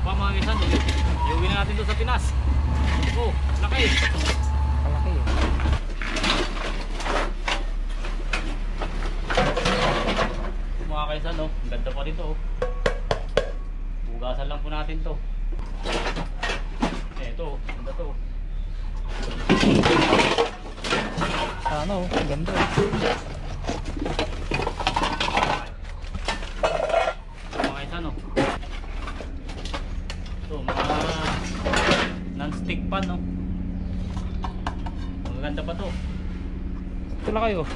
pa mga kaisan, iuwi na natin doon sa Pinas. Oh, laki. Malaki eh. Mga kaisan, oh, ang ganda pa rin to. Hugasan lang po natin to. Ito, ganda to. Ano, ganda. Mga kaisan, oh. Ito, mga non-stick pan, no. Maganda pa to. Ito na kayo.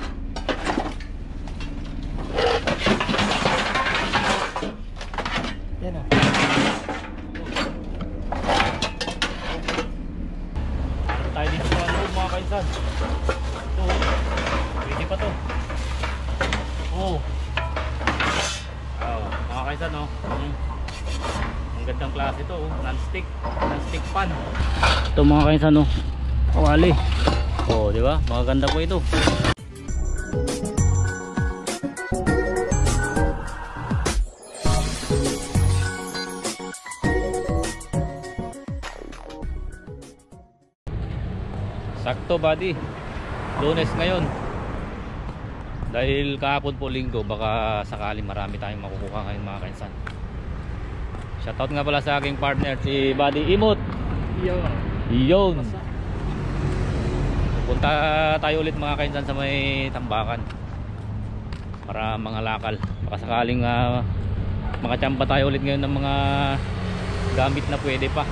Yan o. Tayo dito sa loob mga kaisan. Ito, pwede pa to. Oh, mga kaisan, no. Ang gandang klase to, non-stick pan. Ito mga kaisan, no. Kawali. Oh, di ba? Maganda po ito. Sakto buddy, Lunes ngayon. Dahil kahapon po Linggo, baka sakali marami tayong makukuha ngayon mga kainsan. Shoutout nga pala sa aking partner si Buddy Imot. Yun. Punta tayo ulit mga kainsan sa may Tambakan para mga lakal. Baka sakaling makachamba tayo ulit ngayon ng mga gamit na pwede pa.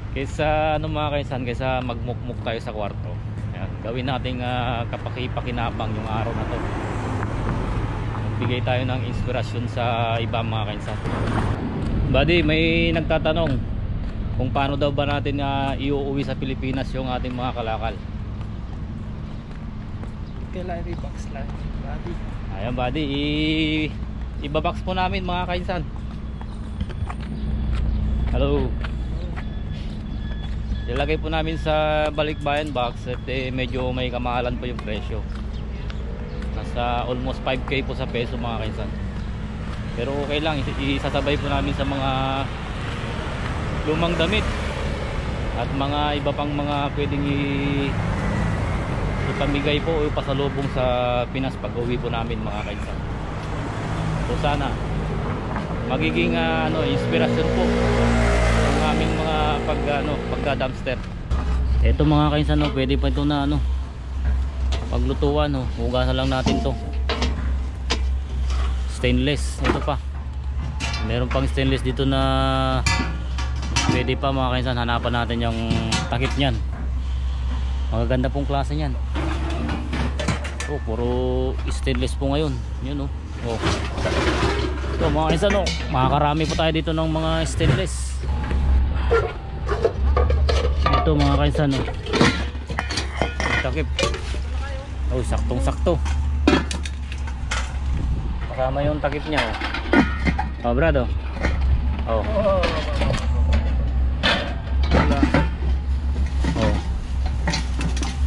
Kaysa ano mga kaisan, kaysa magmukmuk tayo sa kwarto. Ayan, gawin nating kapakipakinabang yung araw na to. Magbigay tayo ng inspirasyon sa iba mga kaisan. Buddy, may nagtatanong kung paano daw ba natin iuuwi sa Pilipinas yung ating mga kalakal. Kailangan i-box lang, buddy. Ayan buddy, ibabox po namin mga kaisan. Hello. Ilagay po namin sa balikbayan box at medyo may kamahalan po yung presyo. Nasa almost 5k po sa peso mga kaisan. Pero okay lang, isasabay po namin sa mga lumang damit at mga iba pang mga pwedeng ipamigay po o pasalubong sa Pinas pag uwi po namin mga kaisan. So sana magiging inspirasyon po ang aming mga pagka dumpster. Ito mga kaisan, pwede pa ito na paglutuan, hugasan lang natin to. Stainless, ito pa. Meron pang stainless dito na pwede pa mga kaisan, hanapan natin yung takip niyan. Magaganda pong klase niyan. Oh, puro stainless po ngayon. Yun oh. Ito mga kaisan, makakarami po tayo dito ng mga stainless. Ito mga kaisan, takip. Oh, saktong sakto. Kasama yung takip niya oh. Oh brado. Oh. Oh.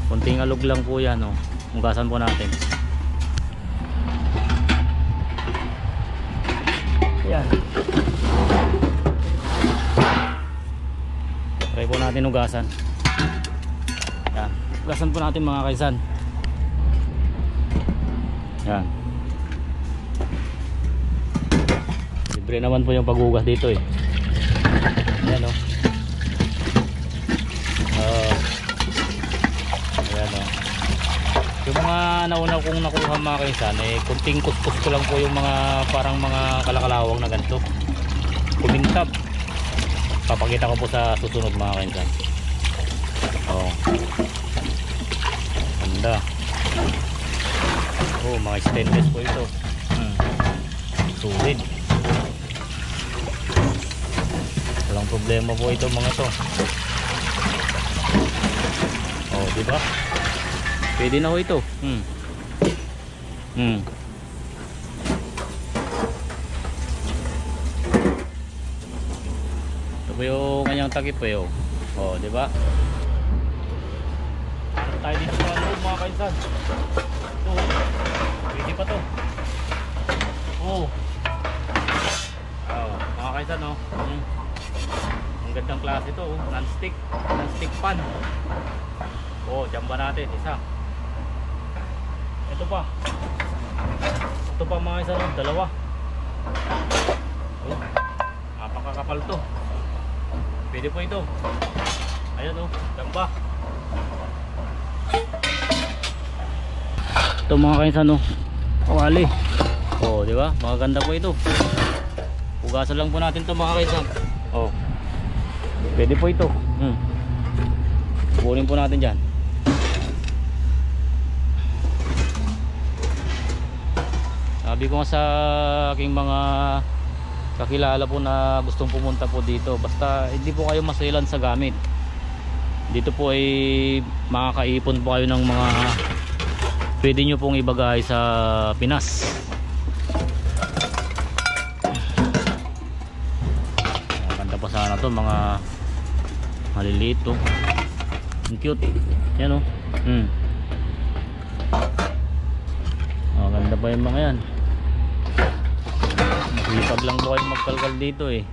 Kunting alog lang po yan oh. Hugasan po natin. Yan. Try po natin hugasan. Yan. Hugasan po natin mga kaisan. Yan. Libre naman po yung paghugas dito eh. Yan o. Ayan o. Yung mga nauna kong nakuha mga kaisan kunting kuskus ko lang po yung mga parang mga kalakalawang na ganito. Kumintab. Papakita ko po sa susunod mga kaisan. Oh. Ganda. Oh, mga stainless po ito. Sulit. Walang problema po ito mga to. Oh, di ba? Pwede na ho ito. Ito po yung kanyang takip po yun. Oh, di ba? Tayo dito sa loob mga kaisan. Ito, pwede pa to. Oh. kaysa no. Ang gandang klase ito, oh. Non-stick pan. Oh, jamba natin isa. Ito pa mga kaysa no, dalawa. Oh, napakakapal to. Pwede po ito. Ayan oh, jamba. Ito mga kaysa no, kawali. Oh, di ba? Maganda po ito. Hugasan lang po natin 'to mga kaysa. Oh. Pwede po ito. Kunin po natin diyan. Sabi ko nga sa aking mga kakilala po na gustong pumunta po dito, basta hindi po kayo maselan sa gamit. Dito po ay makakaipon po kayo ng mga pwede nyo pong ibagay sa Pinas. Maganda pa sana to, mga maliliit to. Ang cute. Yan o. Maganda pa yung mga yan. Masipag lang po kayo magkalkal dito eh.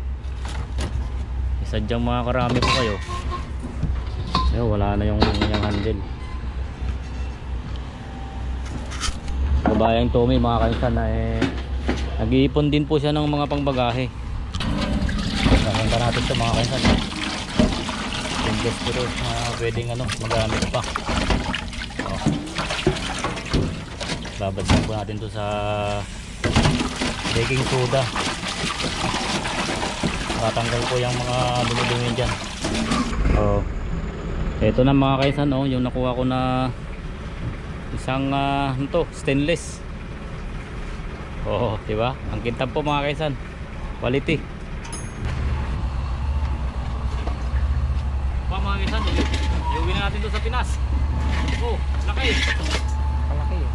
Sadyang makakarami po kayo. Wala na yung handle. Kabayang Tommy mga kainsan na nag-iipon din po siya ng mga pangbagahe. Gaganda natin ito mga kainsan. Invest po ito pwedeng magamit pa. Babadyan po natin ito sa baking soda. Tatanggal po yung mga dumi-dumi dyan. Ito na mga kainsan, yung nakuha ko na isang stainless. Diba? Ang kintab po mga kaisan. Quality. Mga kaisan, iuwi na natin to sa Pinas. Laki. Malaki eh.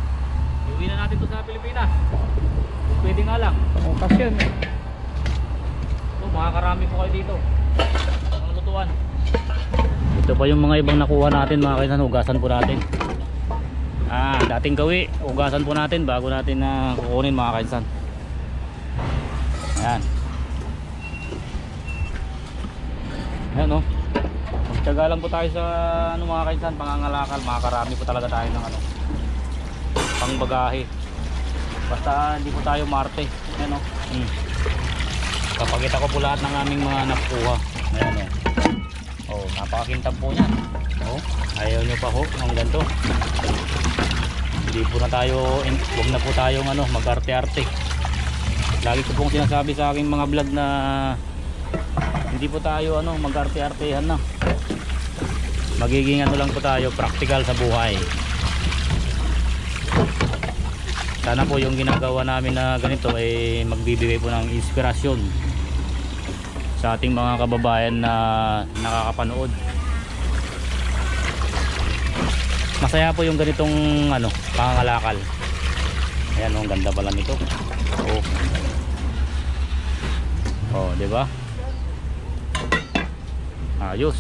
Iuwi na natin to sa Pilipinas. Pwede nga lang. Okasyon eh. Makakarami po kayo dito. Mga lutuan. Ito pa yung mga ibang nakuha natin mga kaisan. Hugasan po natin. Dating gawi, hugasan po natin bago natin kukunin mga kaisan. Ayan. Ayan o. Magtiyaga lang po tayo sa mga kaisan, pangangalakal. Makakarami po talaga tayo ng pangbagahe. Basta hindi po tayo marte. Ayan o. Kapagita ko po lahat ng aming mga nakuha. Ayan o. Napakakintab po niyan. Ayaw nyo pa ho ng ganito. Hindi po na tayo, huwag na po tayong mag-arte-arte. Lagi ko pong sinasabi sa aking mga vlog na hindi po tayo mag-arte-artehan na. Magiging lang po tayo, practical sa buhay. Sana po yung ginagawa namin na ganito ay magbibigay po ng inspirasyon sa ating mga kababayan na nakakapanood. Masaya po yung ganitong pangangalakal. Ayan, ang ganda pala nito. Di ba? Ayos.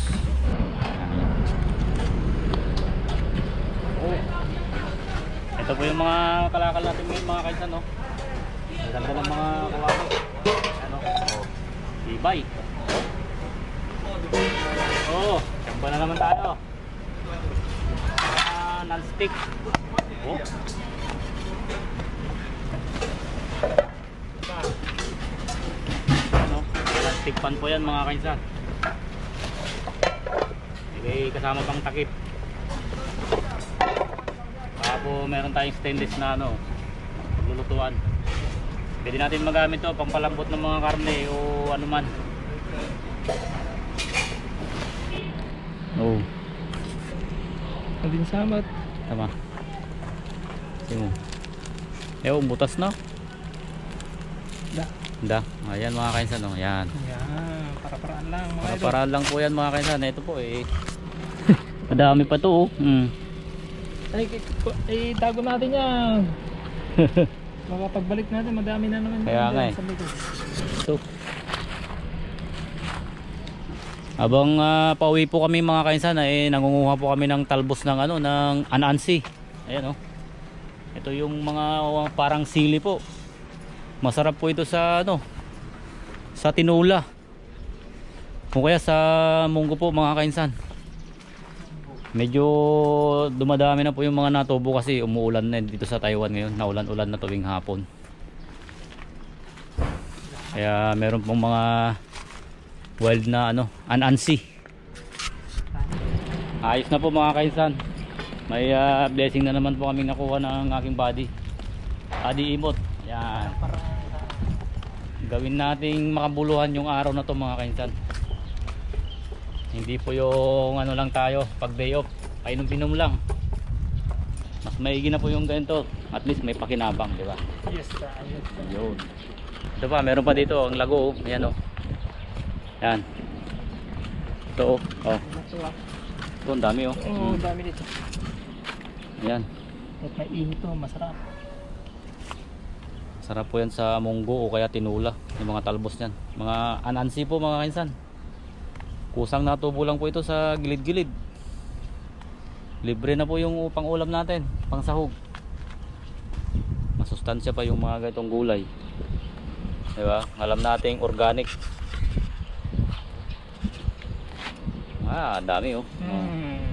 Ito po yung mga kalakal natin ngayon mga kaisan, Ang ganda ng mga kawali. Ibay. Samba na naman tayo. Non-stick. Non-stick pan po yan mga kainsan. May kasama pang takip. Saka po meron tayong stainless na paglulutuan. Pwede natin magamit to pang palambot ng mga karne o anuman. Din samat. Tama. Simo. Butas na. Da. Ayan mga kainsan, Ayan. Para-paraan lang mga para-paraan lang po yan mga kainsan. Ito po madami pa to. Ay, tago natin yan. Pagbalik natin, madami na naman. Kaya nga Ito. Habang pauwi po kami mga kainsan, nangunguha po kami ng talbos ng ng anansi. Ayan Ito yung mga parang sili po. Masarap po ito sa sa tinola. Kung kaya sa munggo po mga kainsan. Medyo dumadami na po yung mga natubo kasi umuulan na dito sa Taiwan ngayon. Naulan-ulan na tuwing hapon. Kaya meron pong mga wild na anansi. Ayos na po mga kainsan. May blessing na naman po kaming nakuha ng aking body. Adi imot. Yan. Gawin nating makabuluhan yung araw na to mga kainsan. Hindi po yung lang tayo pag day off, painom-pinom lang. Mas maigi na po yung ganito. At least may pakinabang, di ba? Yes, ayos. Yun. Ito pa, meron pa dito ang lago. Ayan oh. Yan. Ito oh. Oh. Ito ang dami oh. Oo, dami dito. Ayan. At may init to, masarap. Sarap po yan sa munggo o kaya tinula. Yung mga talbos niyan. Mga anansi po mga kainsan. Kusang natubo lang po ito sa gilid-gilid. Libre na po yung pang ulam natin, pang sahog. Masustansya pa yung mga ganitong gulay. Diba? Alam nating organic. Dami oh. Mm.